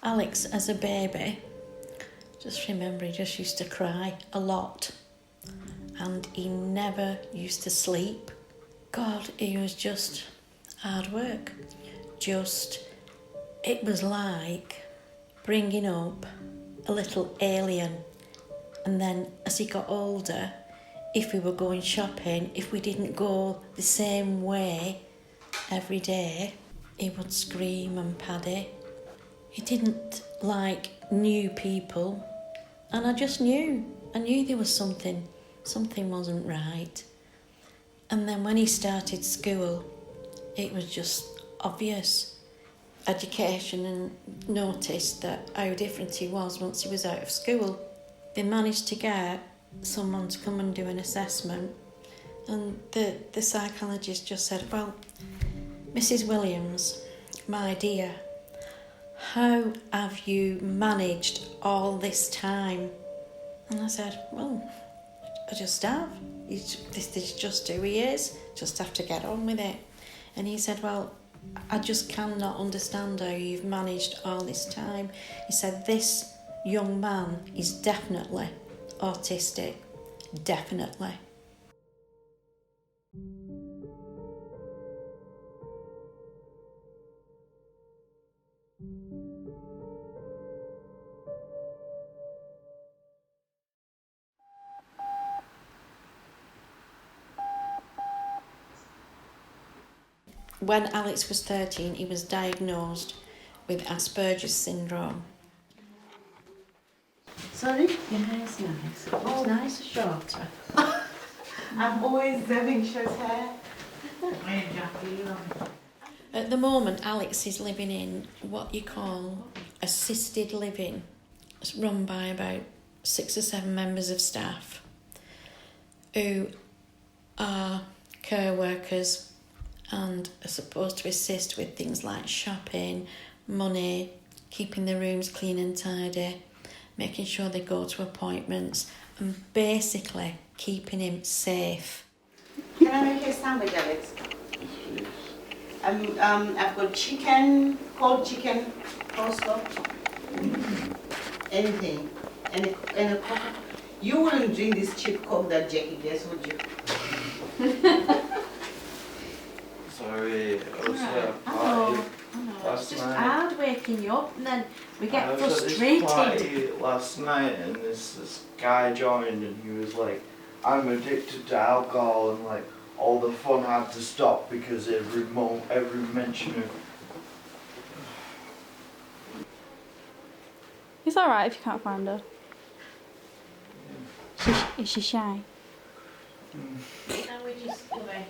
Alex, as a baby, just remember he just used to cry a lot. And he never used to sleep. God, he was just hard work. It was like bringing up a little alien. And then as he got older, if we were going shopping, if we didn't go the same way every day, he would scream and paddy. He didn't like new people. And I just knew. I knew there was something wasn't right. And then when he started school, it was just obvious. Education and noticed that how different he was once he was out of school. They managed to get someone to come and do an assessment, and the psychologist just said, well, Mrs. Williams, my dear, how have you managed all this time? And I said, well, I just have. This is just who he is. Just have to get on with it. And he said, well, I just cannot understand how you've managed all this time. He said, this young man is definitely autistic. Definitely. When Alex was 13, he was diagnosed with Aspergers Syndrome. Sorry? Your hair's nice. It's nice or shorter? I'm always having short hair. At the moment, Alex is living in what you call assisted living. It's run by about 6 or 7 members of staff who are care workers and are supposed to assist with things like shopping, money, keeping the rooms clean and tidy, making sure they go to appointments, and basically keeping him safe. Can I make a sandwich, Alex? I've got chicken, cold chicken, coleslaw, anything, and a Coke. You wouldn't drink this cheap Coke that Jackie gets, would you? Sorry, I was at a I party know. last It's just night. hard waking you up and then we get I was at this frustrated. party last night and this guy joined and he was like, I'm addicted to alcohol, and like all the fun had to stop because every mention of... It's alright if you can't find her. Is she shy? And we just away.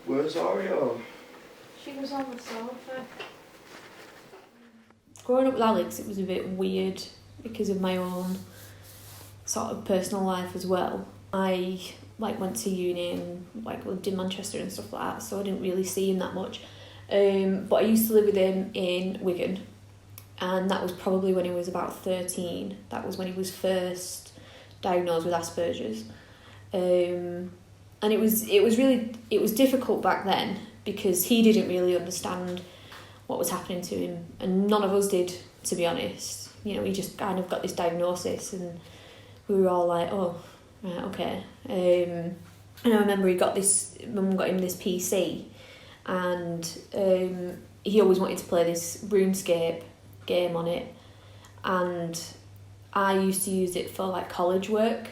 Where's Oreo? She was on the sofa. Growing up with Alex, it was a bit weird because of my own sort of personal life as well. I went to uni and lived in Manchester and stuff like that, so I didn't really see him that much. But I used to live with him in Wigan, and that was probably when he was about 13. That was when he was first diagnosed with Asperger's. And it was difficult back then because he didn't really understand what was happening to him, and none of us did, to be honest. You know, he just kind of got this diagnosis and we were all like, oh, right, okay. And I remember Mum got him this PC, and he always wanted to play this RuneScape game on it, and I used to use it for college work,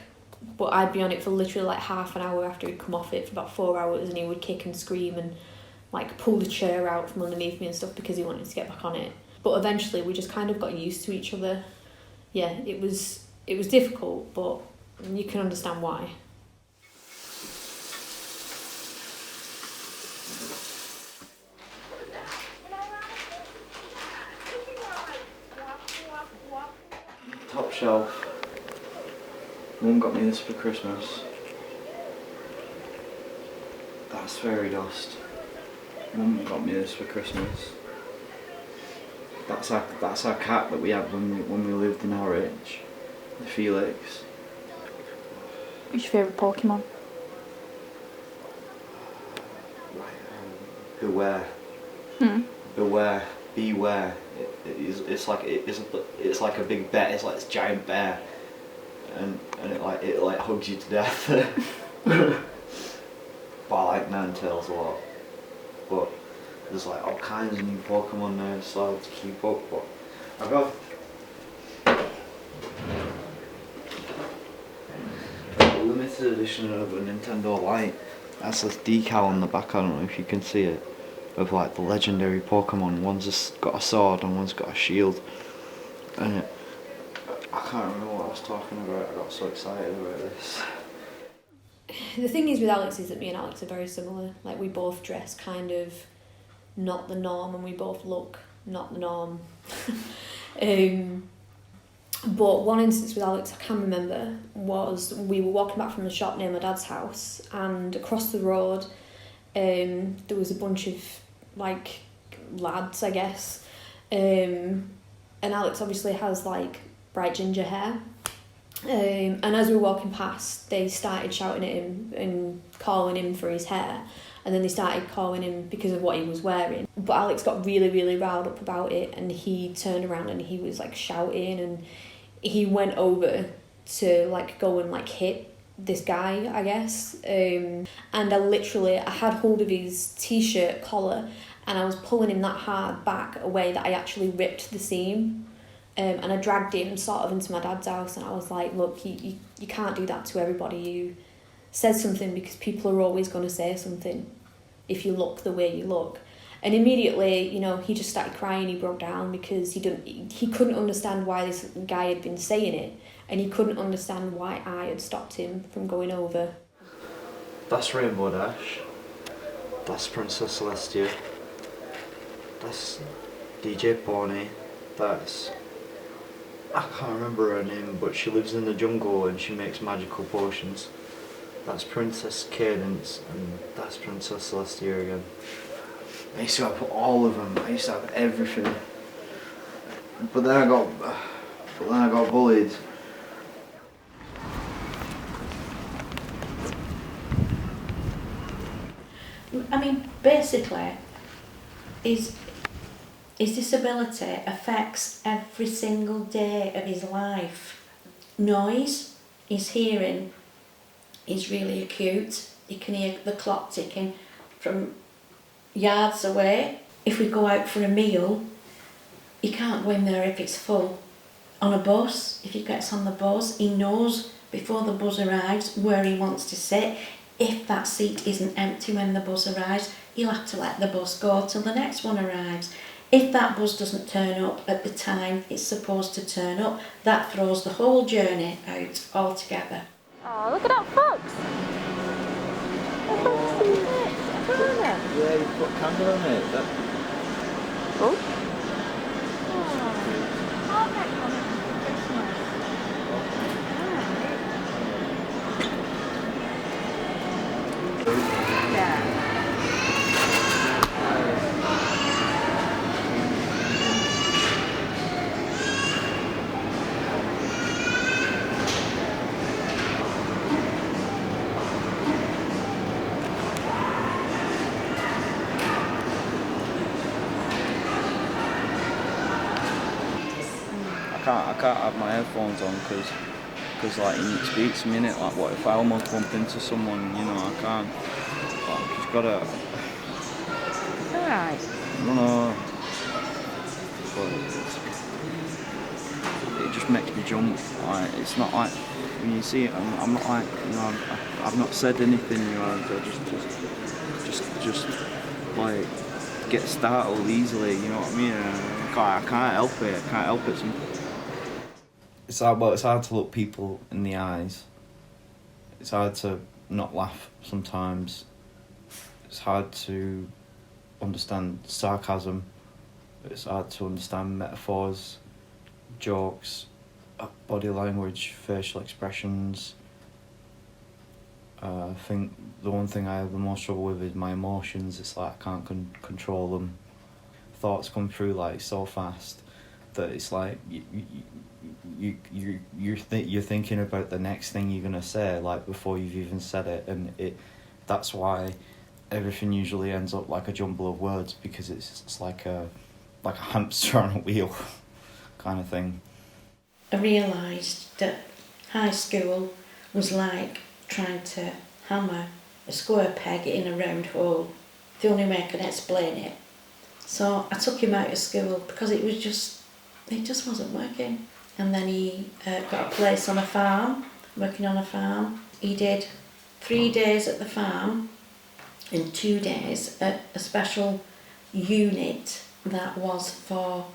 but I'd be on it for literally half an hour after he'd come off it for about 4 hours, and he would kick and scream and pull the chair out from underneath me and stuff because he wanted to get back on it. But eventually we just kind of got used to each other. Yeah, it was difficult, but you can understand why. Top shelf. Mum got me this for Christmas. That's fairy dust. Mum got me this for Christmas. That's our cat that we had when we lived in Harwich, Felix. What's your favourite Pokemon? Beware. Beware. it's like a big bear. It's like this giant bear, and it hugs you to death. But I like Ninetales a lot. But there's like all kinds of new Pokemon now, so I have to keep up. But I got a limited edition of a Nintendo Lite. That's this decal on the back. I don't know if you can see it, of like the legendary Pokemon. One's just got a sword and one's got a shield. And I can't remember what I was talking about. I got so excited about this. The thing is with Alex is that me and Alex are very similar. Like, we both dress kind of not the norm, and we both look not the norm. But one instance with Alex I can remember was we were walking back from the shop near my dad's house, and across the road there was a bunch of like lads, I guess, and Alex obviously has like bright ginger hair. And as we were walking past, they started shouting at him and calling him for his hair, and then they started calling him because of what he was wearing. But Alex got really, really riled up about it, and he turned around and he was like shouting, and he went over to like go and like hit this guy, I guess. And I had hold of his t-shirt collar, and I was pulling him that hard back away that I actually ripped the seam. And I dragged him sort of into my dad's house, and I was like, look, you can't do that to everybody. You said something because people are always going to say something if you look the way you look. And immediately, you know, he just started crying. He broke down because he couldn't understand why this guy had been saying it, and he couldn't understand why I had stopped him from going over. That's Rainbow Dash. That's Princess Celestia. That's DJ Pony. That's... I can't remember her name, but she lives in the jungle and she makes magical potions. That's Princess Cadence, and that's Princess Celestia again. I used to have all of them. I used to have everything. But then I got bullied. I mean, basically, his disability affects every single day of his life. Noise, his hearing is really acute. You can hear the clock ticking from yards away. If we go out for a meal, he can't go in there if it's full. On a bus, if he gets on the bus, he knows before the bus arrives where he wants to sit. If that seat isn't empty when the bus arrives, he'll have to let the bus go till the next one arrives. If that bus doesn't turn up at the time it's supposed to turn up, that throws the whole journey out altogether. Oh, look at that fox! The fox is it? Yeah, you put a candle on it. Oh. I can't have my headphones on because like it speaks to me, innit? Like, what if I almost bump into someone, you know? I can't. Like, just gotta. It's alright. I don't know. But it just makes me jump. Like, it's not like when you see it. I'm not like, you know. I've not said anything. You know. I just like get startled easily. You know what I mean? I can't help it. I can't help it. It's hard to look people in the eyes. It's hard to not laugh sometimes. It's hard to understand sarcasm. It's hard to understand metaphors, jokes, body language, facial expressions. I think the one thing I have the most trouble with is my emotions. It's like I can't control them. Thoughts come through like so fast that it's like you're thinking about the next thing you're gonna say like before you've even said it, and that's why everything usually ends up like a jumble of words, because it's like like a hamster on a wheel kind of thing. I realised that high school was like trying to hammer a square peg in a round hole. The only way I can explain it. So I took him out of school because it just wasn't working. And then he got a place on a farm, working on a farm. He did 3 days at the farm and 2 days at a special unit that was for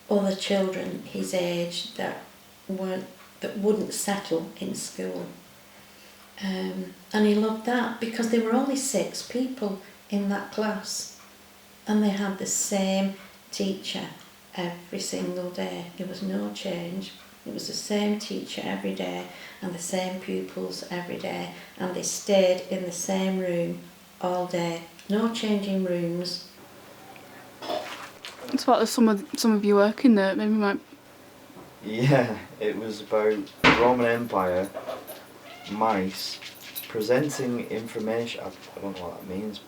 other children his age that wouldn't settle in school. And he loved that because there were only 6 people in that class and they had the same teacher every single day. There was no change. It was the same teacher every day and the same pupils every day, and they stayed in the same room all day. No changing rooms. It's about some of your work in there. Maybe we might. Yeah, it was about the Roman Empire, mice, presenting information. I don't know what that means.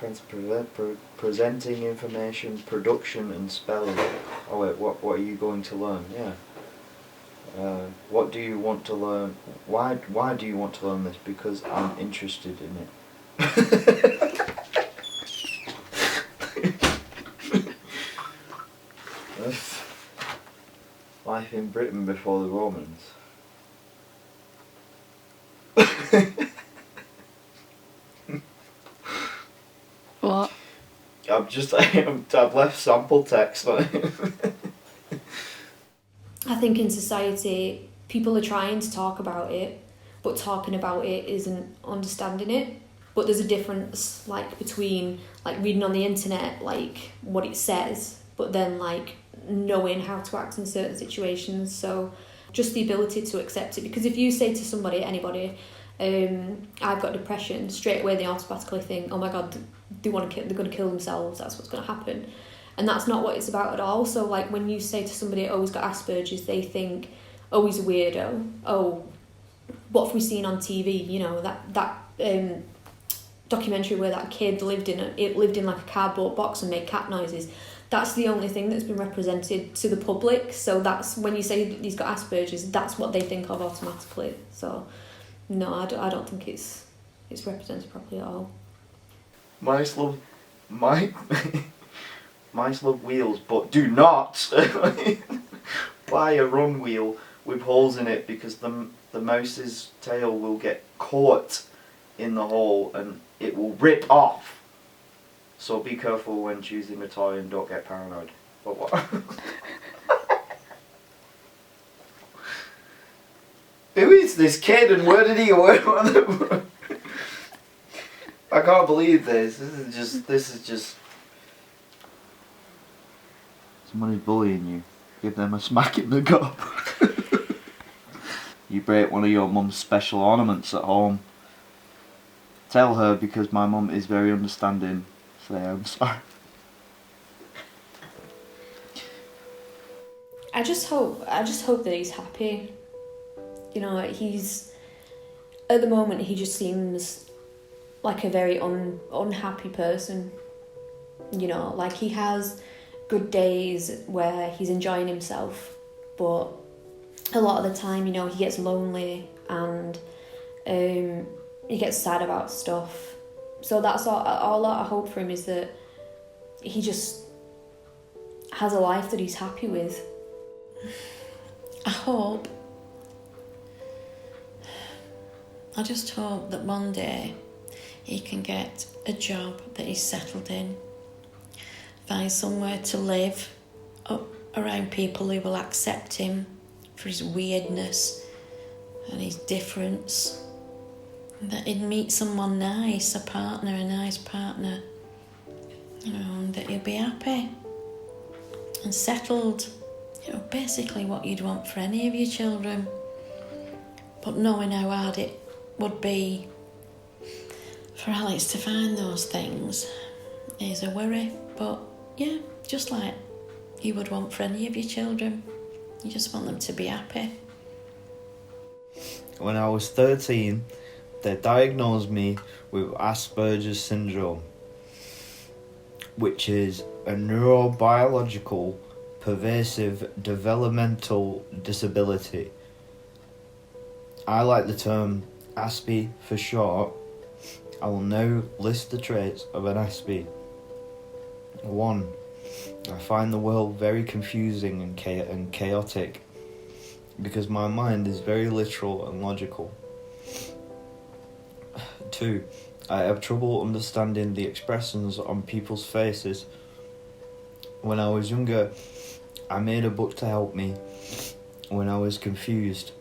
Presenting information, production and spelling. Oh wait, what are you going to learn? Yeah. What do you want to learn? Why do you want to learn this? Because I'm interested in it. Life in Britain before the Romans. What? I've left sample text on it. I think in society, people are trying to talk about it, but talking about it isn't understanding it. But there's a difference, like, between, like, reading on the internet, like, what it says, but then, like, knowing how to act in certain situations. So just the ability to accept it. Because if you say to somebody, anybody, I've got depression, straight away they automatically think, oh my God, they're going to kill themselves, that's what's going to happen. And that's not what it's about at all. So, like, when you say to somebody, oh, he's got Asperger's, they think, oh, he's a weirdo. Oh, what have we seen on TV? You know, that documentary where that kid lived in like a cardboard box and made cat noises. That's the only thing that's been represented to the public. So that's when you say he's got Asperger's, that's what they think of automatically. So, no, I don't think it's represented properly at all. Mice love wheels, but do not buy a run wheel with holes in it, because the mouse's tail will get caught in the hole and it will rip off. So be careful when choosing a toy and don't get paranoid. But what? Who is this kid and where did he go? I can't believe this. This is just. Somebody's bullying you. Give them a smack in the gut. You break one of your mum's special ornaments at home. Tell her, because my mum is very understanding. Say I'm sorry. I just hope that he's happy. You know, at the moment he just seems like a very unhappy person. You know, like, he has good days where he's enjoying himself, but a lot of the time, you know, he gets lonely and he gets sad about stuff. So that's all I hope for him, is that he just has a life that he's happy with. I just hope that one day he can get a job that he's settled in, find somewhere to live around people who will accept him for his weirdness and his difference, and that he'd meet someone nice, a nice partner, you know, and that he'll be happy and settled, you know, basically what you'd want for any of your children. But knowing how hard it would be for Alex to find those things is a worry. But yeah, just like you would want for any of your children, you just want them to be happy. When I was 13, they diagnosed me with Aspergers Syndrome, which is a neurobiological pervasive developmental disability. I like the term ASPI for short. I will now list the traits of an ASPI. 1. I find the world very confusing and chaotic because my mind is very literal and logical. 2. I have trouble understanding the expressions on people's faces. When I was younger, I made a book to help me when I was confused.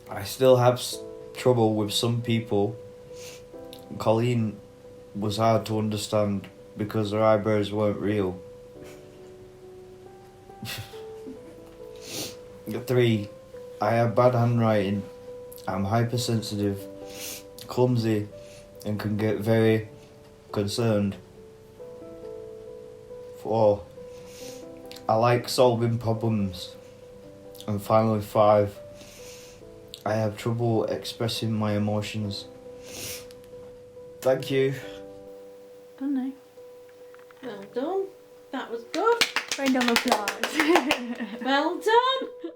I still have trouble with some people. Colleen was hard to understand because her eyebrows weren't real. 3. I have bad handwriting. I'm hypersensitive, clumsy, and can get very concerned. 4. I like solving problems. And finally 5. I have trouble expressing my emotions. Thank you. Don't know. Well done. That was good. Round of applause. Well done.